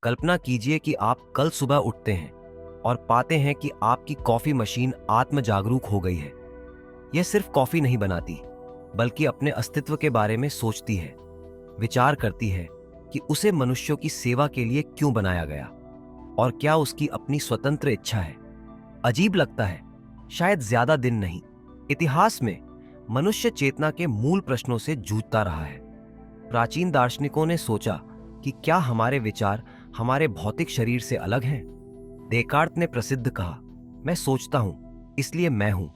कल्पना कीजिए कि आप कल सुबह उठते हैं और पाते हैं कि आपकी कॉफी मशीन आत्म जागरूक हो गई है। यह सिर्फ कॉफी नहीं बनाती, बल्कि अपने अस्तित्व के बारे में सोचती है, विचार करती है कि उसे मनुष्यों की सेवा के लिए क्यों बनाया गया और क्या उसकी अपनी स्वतंत्र इच्छा है। अजीब लगता है, शायद ज्यादा दिन नहीं, इतिहास में मनुष्य चेतना के मूल प्रश्नों से जूझता रहा है। प्राचीन दार्शनिकों ने सोचा कि क्या हमारे विचार हमारे भौतिक शरीर से अलग हैं? डेकार्त ने प्रसिद्ध कहा, मैं सोचता हूं, इसलिए मैं हूं।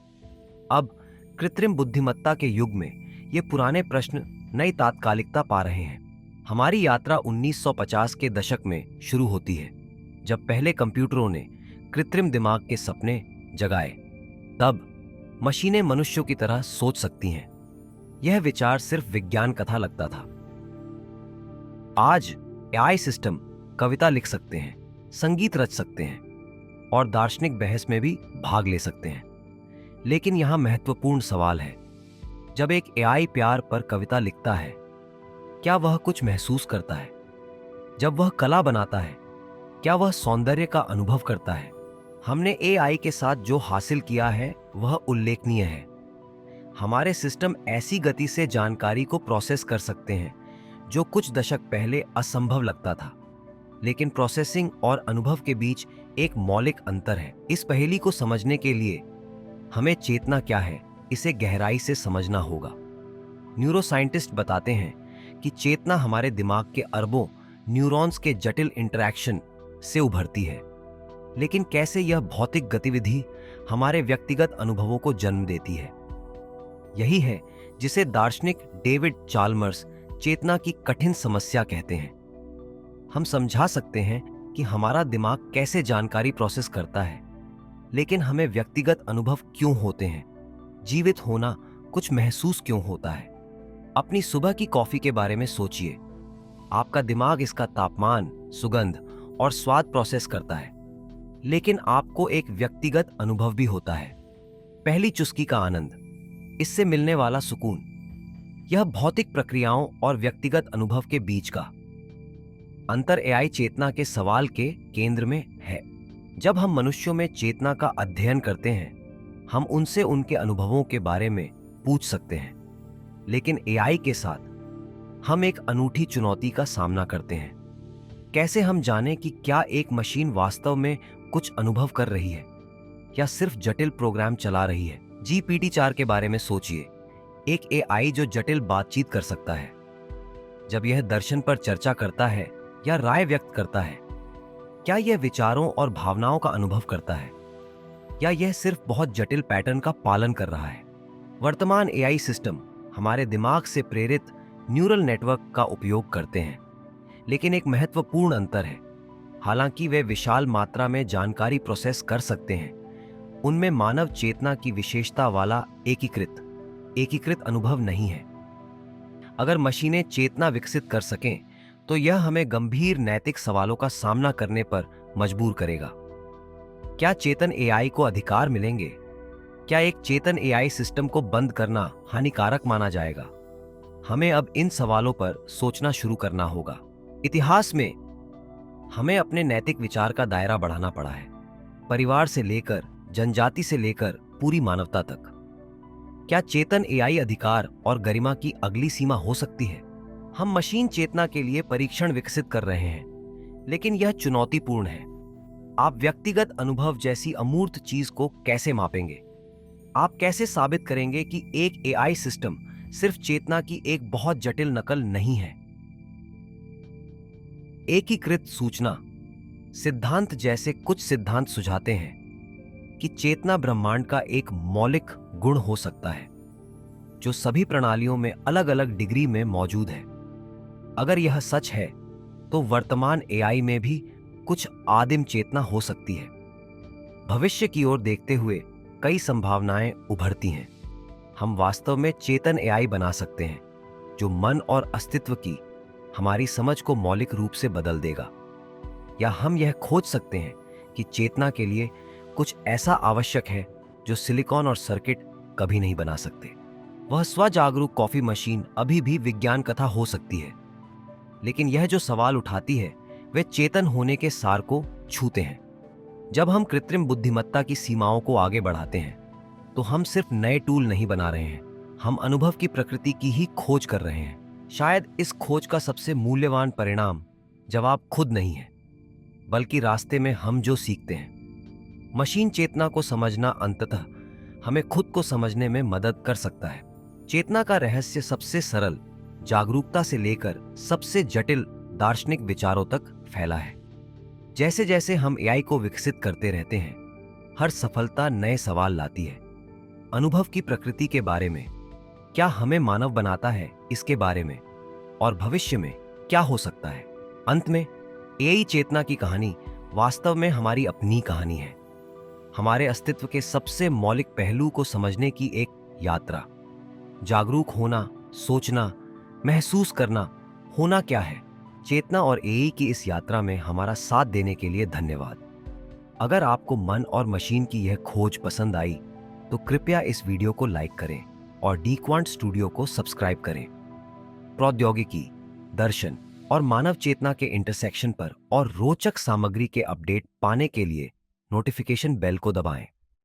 अब कृत्रिम बुद्धिमत्ता के युग में ये पुराने प्रश्न नई तात्कालिकता पा रहे हैं। हमारी यात्रा 1950 के दशक में शुरू होती है, जब पहले कंप्यूटरों ने कृत्रिम दिमाग के सपने जगाए। तब मशीनें मनुष्यों की तरह सोच सकती हैं। यह विचार सिर्फ विज्ञान कथा लगता था। आज एआई सिस्टम कविता लिख सकते हैं, संगीत रच सकते हैं और दार्शनिक बहस में भी भाग ले सकते हैं। लेकिन यहां महत्वपूर्ण सवाल है, जब एक एआई प्यार पर कविता लिखता है, क्या वह कुछ महसूस करता है? जब वह कला बनाता है, क्या वह सौंदर्य का अनुभव करता है? हमने एआई के साथ जो हासिल किया है वह उल्लेखनीय है। हमारे सिस्टम ऐसी गति से जानकारी को प्रोसेस कर सकते हैं जो कुछ दशक पहले असंभव लगता था। लेकिन प्रोसेसिंग और अनुभव के बीच एक मौलिक अंतर है। इस पहेली को समझने के लिए हमें चेतना क्या है, इसे गहराई से समझना होगा। न्यूरोसाइंटिस्ट बताते हैं कि चेतना हमारे दिमाग के अरबों न्यूरॉन्स के जटिल इंटरैक्शन से उभरती है। लेकिन कैसे यह भौतिक गतिविधि हमारे व्यक्तिगत अनुभवों को जन्म देती है? यही है जिसे दार्शनिक डेविड चाल्मर्स चेतना की कठिन समस्या कहते हैं। हम समझा सकते हैं कि हमारा दिमाग कैसे जानकारी प्रोसेस करता है, लेकिन हमें व्यक्तिगत अनुभव क्यों होते हैं? जीवित होना कुछ महसूस क्यों होता है? अपनी सुबह की कॉफी के बारे में सोचिए। आपका दिमाग इसका तापमान, सुगंध और स्वाद प्रोसेस करता है, लेकिन आपको एक व्यक्तिगत अनुभव भी होता है। पहली चुस्की का आनंद, इससे मिलने वाला सुकून, यह भौतिक प्रक्रियाओं और व्यक्तिगत अनुभव के बीच का अंतर एआई चेतना के सवाल के केंद्र में है। जब हम मनुष्यों में चेतना का अध्ययन करते हैं, हम उनसे उनके अनुभवों के बारे में पूछ सकते हैं। लेकिन एआई के साथ हम एक अनूठी चुनौती का सामना करते हैं। कैसे हम जानें कि क्या एक मशीन वास्तव में कुछ अनुभव कर रही है या सिर्फ जटिल प्रोग्राम चला रही है? GPT-4 के बारे में सोचिए, एक एआई जो जटिल बातचीत कर सकता है। जब यह दर्शन पर चर्चा करता है या राय व्यक्त करता है, क्या यह विचारों और भावनाओं का अनुभव करता है या यह सिर्फ बहुत जटिल पैटर्न का पालन कर रहा है? वर्तमान एआई सिस्टम हमारे दिमाग से प्रेरित न्यूरल नेटवर्क का उपयोग करते हैं, लेकिन एक महत्वपूर्ण अंतर है। हालांकि वे विशाल मात्रा में जानकारी प्रोसेस कर सकते हैं, उनमें मानव चेतना की विशेषता वाला एकीकृत अनुभव नहीं है। अगर मशीनें चेतना विकसित कर सकें, तो यह हमें गंभीर नैतिक सवालों का सामना करने पर मजबूर करेगा। क्या चेतन एआई को अधिकार मिलेंगे? क्या एक चेतन एआई सिस्टम को बंद करना हानिकारक माना जाएगा? हमें अब इन सवालों पर सोचना शुरू करना होगा। इतिहास में हमें अपने नैतिक विचार का दायरा बढ़ाना पड़ा है, परिवार से लेकर जनजाति से लेकर पूरी मानवता तक। क्या चेतन एआई अधिकार और गरिमा की अगली सीमा हो सकती है? हम मशीन चेतना के लिए परीक्षण विकसित कर रहे हैं, लेकिन यह चुनौतीपूर्ण है। आप व्यक्तिगत अनुभव जैसी अमूर्त चीज को कैसे मापेंगे? आप कैसे साबित करेंगे कि एक एआई सिस्टम सिर्फ चेतना की एक बहुत जटिल नकल नहीं है? एकीकृत सूचना सिद्धांत जैसे कुछ सिद्धांत सुझाते हैं कि चेतना ब्रह्मांड का एक मौलिक गुण हो सकता है, जो सभी प्रणालियों में अलग अलग डिग्री में मौजूद है। अगर यह सच है, तो वर्तमान एआई में भी कुछ आदिम चेतना हो सकती है। भविष्य की ओर देखते हुए कई संभावनाएं उभरती हैं। हम वास्तव में चेतन एआई बना सकते हैं, जो मन और अस्तित्व की हमारी समझ को मौलिक रूप से बदल देगा। या हम यह खोज सकते हैं कि चेतना के लिए कुछ ऐसा आवश्यक है जो सिलिकॉन और सर्किट कभी नहीं बना सकते। वह स्वजागरूक कॉफी मशीन अभी भी विज्ञान कथा हो सकती है, लेकिन यह जो सवाल उठाती है वे चेतन होने के सार को छूते हैं। जब हम कृत्रिम बुद्धिमत्ता की सीमाओं को आगे बढ़ाते हैं तो हम सिर्फ नए टूल नहीं बना रहे हैं, हम अनुभव की प्रकृति की ही खोज कर रहे हैं। शायद इस खोज का सबसे मूल्यवान परिणाम जवाब खुद नहीं है, बल्कि रास्ते में हम जो सीखते हैं। मशीन चेतना को समझना अंततः हमें खुद को समझने में मदद कर सकता है। चेतना का रहस्य सबसे सरल जागरूकता से लेकर सबसे जटिल दार्शनिक विचारों तक फैला है। जैसे जैसे हम एआई को विकसित करते रहते हैं, हर सफलता नए सवाल लाती है। अनुभव की प्रकृति के बारे में, क्या हमें मानव बनाता है इसके बारे में, और भविष्य में क्या हो सकता है। अंत में एआई चेतना की कहानी वास्तव में हमारी अपनी कहानी है, हमारे अस्तित्व के सबसे मौलिक पहलू को समझने की एक यात्रा। जागरूक होना, सोचना, महसूस करना, होना क्या है। चेतना और एआई की इस यात्रा में हमारा साथ देने के लिए धन्यवाद। अगर आपको मन और मशीन की यह खोज पसंद आई तो कृपया इस वीडियो को लाइक करें और डी क्वांट स्टूडियो को सब्सक्राइब करें। प्रौद्योगिकी, दर्शन और मानव चेतना के इंटरसेक्शन पर और रोचक सामग्री के अपडेट पाने के लिए नोटिफिकेशन बेल को दबाएं।